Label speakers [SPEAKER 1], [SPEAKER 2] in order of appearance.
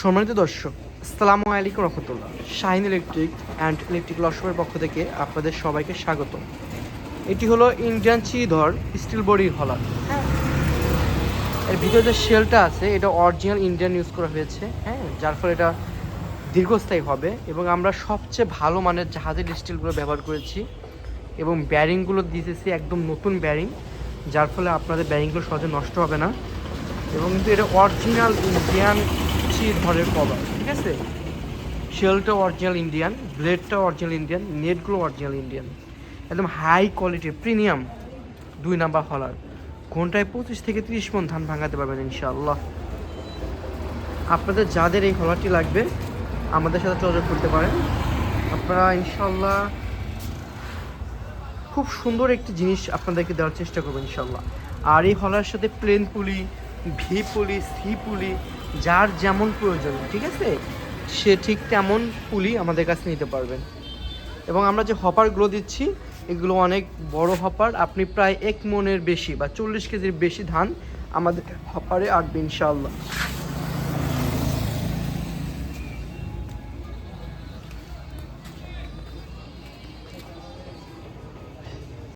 [SPEAKER 1] সম্মানিত দর্শক, আসসালামু আলাইকুম রহমতুল্লাহ। শাহিন ইলেকট্রিক অ্যান্ড ইলেকট্রিক্যাল ওয়ার্কশপের পক্ষ থেকে আপনাদের সবাইকে স্বাগত। এটি হলো ইন্ডিয়ান চিধর স্টিল বডির হলার। হ্যাঁ, এর ভিতরে যে শেলটা আছে এটা অরিজিনাল ইন্ডিয়ান ইউজ করা হয়েছে। হ্যাঁ, যার ফলে এটা দীর্ঘস্থায়ী হবে এবং আমরা সবচেয়ে ভালো মানের জাহাজের স্টিলগুলো ব্যবহার করেছি এবং ব্যারিংগুলো দিতেছি একদম নতুন ব্যারিং, যার ফলে আপনাদের ব্যারিংগুলো সহজে নষ্ট হবে না। এবং কিন্তু এটা অরিজিনাল ইন্ডিয়ান ধরের কভার, ঠিক আছে। শেলটা অরিজিনাল ইন্ডিয়ান, ব্লেডটা অরিজিনাল ইন্ডিয়ান, নেটগুলো অরিজিনাল ইন্ডিয়ান, একদম হাই কোয়ালিটির প্রিমিয়াম 2 নাম্বার হলার। ঘন্টায় 25 থেকে 30 মণ ধান ভাঙাতে পারবেন ইনশাআল্লাহ। আপনাদের যাদের এই হলারটি লাগবে আমাদের সাথে যোগাযোগ করতে পারেন। আপনারা ইনশাআল্লাহ খুব সুন্দর একটি জিনিস আপনাদেরকে দেওয়ার চেষ্টা করবেন ইনশাআল্লাহ। আর এই হলার সাথে প্লেন পুলি, ভি পুলি, সি পুলি, যার যেমন প্রয়োজন, ঠিক আছে, সে ঠিক তেমন পুলি আমাদের কাছে নিতে পারবেন। এবং আমরা যে হপারগুলো দিচ্ছি এগুলো অনেক বড় হপার, আপনি প্রায় 1 মণের বেশি বা 40 কেজির বেশি ধান আমাদের হপারে আটবে ইনশাআল্লাহ।